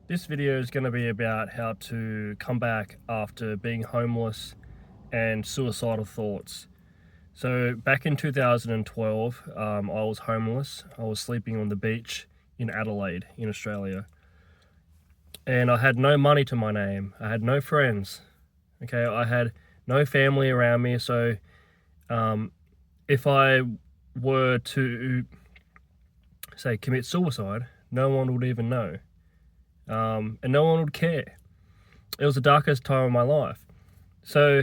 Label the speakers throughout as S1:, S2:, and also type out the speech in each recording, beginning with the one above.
S1: This video is going to be about how to come back after being homeless and suicidal thoughts. So back in 2012, I was homeless. I was sleeping on the beach in Adelaide in Australia. And I had no money to my name. I had no friends. Okay, I had no family around me. So if I were to, say, commit suicide, no one would even know. And no one would care. It was the darkest time of my life. So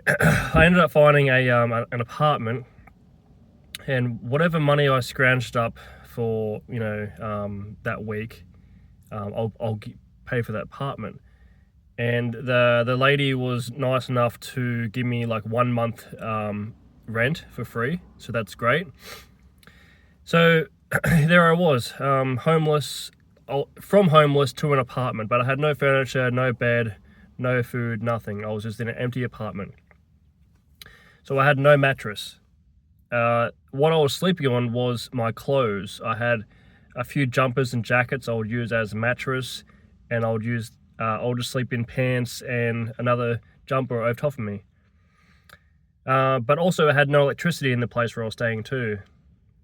S1: I ended up finding an apartment, and whatever money I scrounged up for, that week, I'll pay for that apartment. And the lady was nice enough to give me like 1 month rent for free, so that's great. So there I was, homeless, from homeless to an apartment, but I had no furniture, no bed, no food, nothing. I was just in an empty apartment. So I had no mattress. What I was sleeping on was my clothes. I had a few jumpers and jackets I would use as a mattress, and I'll just sleep in pants and another jumper over top of me. But also I had no electricity in the place where I was staying too.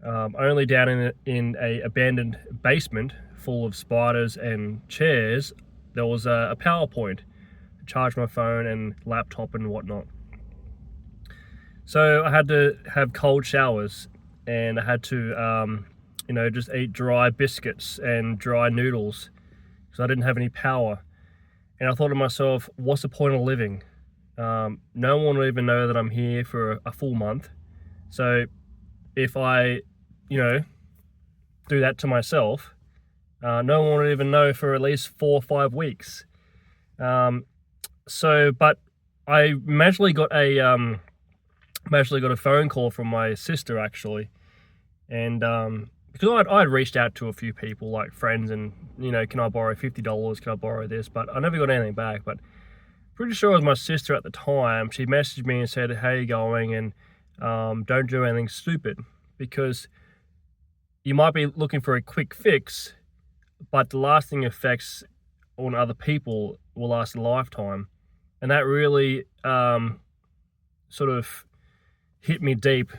S1: Only down in a abandoned basement full of spiders and chairs, there was a power point to charge my phone and laptop and whatnot. So I had to have cold showers, and I had to, just eat dry biscuits and dry noodles because I didn't have any power. And I thought to myself, what's the point of living? No one will even know that I'm here for a full month. So if I, do that to myself, no one will even know for at least 4 or 5 weeks. But I magically got a phone call from my sister actually, and because I'd reached out to a few people like friends and can I borrow $50? Can I borrow this? But I never got anything back. But pretty sure it was my sister at the time. She messaged me and said, "How you going? And don't do anything stupid, because you might be looking for a quick fix, but the lasting effects on other people will last a lifetime." And that really sort of hit me deep,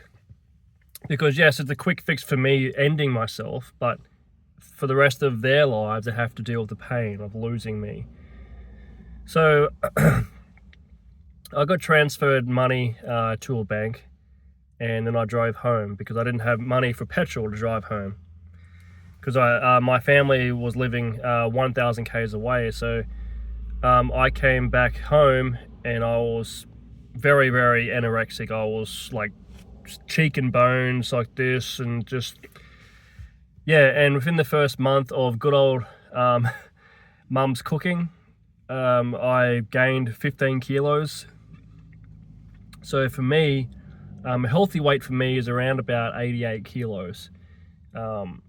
S1: because yes, it's a quick fix for me ending myself, but for the rest of their lives they have to deal with the pain of losing me. So I got transferred money to a bank, and then I drove home because I didn't have money for petrol to drive home, because my family was living 1,000 k's away. So I came back home and I was very, very anorexic. I was like cheek and bones like this, and just, yeah. And within the first month of good old mum's cooking, I gained 15 kilos. So for me, a healthy weight for me is around about 88 kilos. I'm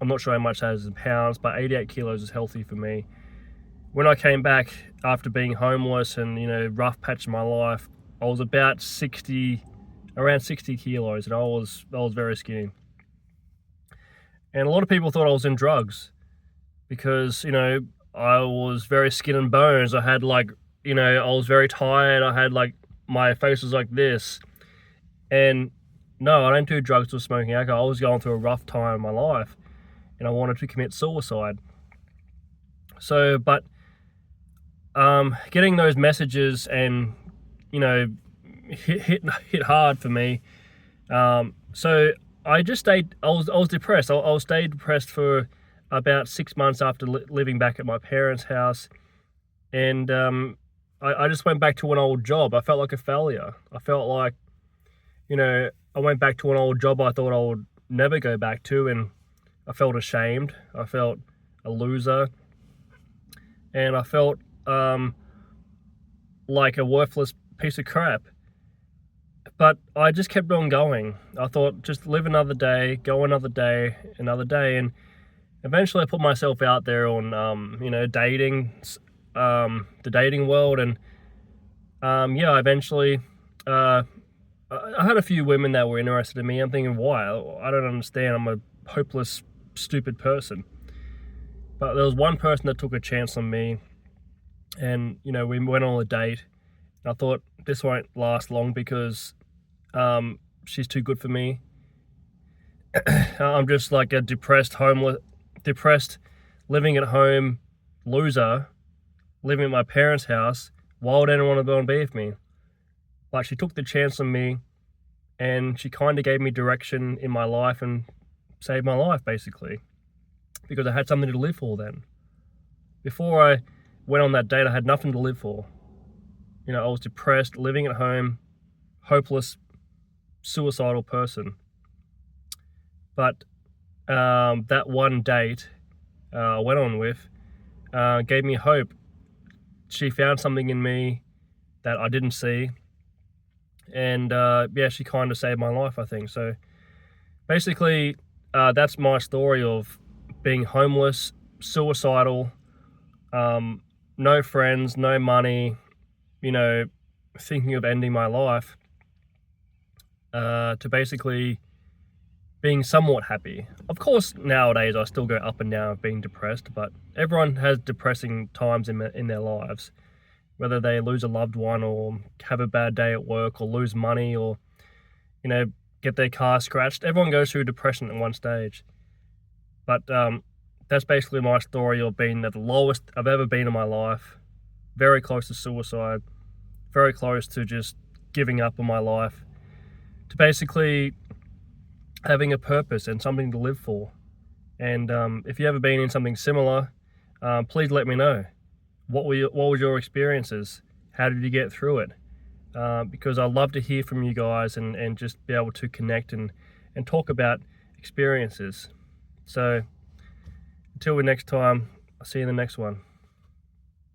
S1: not sure how much that is in pounds, but 88 kilos is healthy for me. When I came back after being homeless and rough patch in my life, I was about around 60 kilos, and I was very skinny. And a lot of people thought I was in drugs because I was very skin and bones. I had I was very tired. I had my face was like this. And no, I don't do drugs or smoking alcohol. I was going through a rough time in my life, and I wanted to commit suicide. So, but getting those messages and hit hard for me. So I just stayed. I was depressed. I stayed depressed for about 6 months after living back at my parents' house, and I just went back to an old job. I felt like a failure. I felt like I went back to an old job I thought I would never go back to, and I felt ashamed. I felt a loser, and I felt like a worthless piece of crap. But I just kept on going. I thought, just live another day, go another day, and eventually I put myself out there on, dating, the dating world, and I eventually, I had a few women that were interested in me. I'm thinking, why? I don't understand. I'm a hopeless, stupid person. But there was one person that took a chance on me, and we went on a date. I thought this won't last long because she's too good for me. I'm just like a depressed, living at home loser, living at my parents' house. Why would anyone want to go and be with me? Like, she took the chance on me, and she kind of gave me direction in my life and saved my life, basically, because I had something to live for then. Before I went on that date, I had nothing to live for. I was depressed, living at home, hopeless, suicidal person. But that one date I went on with gave me hope. She found something in me that I didn't see. And she kind of saved my life, I think. So basically, that's my story of being homeless, suicidal, no friends, no money, thinking of ending my life, to basically being somewhat happy. Of course, nowadays I still go up and down of being depressed, but everyone has depressing times in their lives. Whether they lose a loved one, or have a bad day at work, or lose money, or get their car scratched. Everyone goes through depression at one stage. But that's basically my story of being at the lowest I've ever been in my life. Very close to suicide. Very close to just giving up on my life. To basically having a purpose and something to live for. And if you ever been in something similar, please let me know. What was your experiences? How did you get through it? Because I'd love to hear from you guys and just be able to connect and talk about experiences. So until next time, I'll see you in the next one.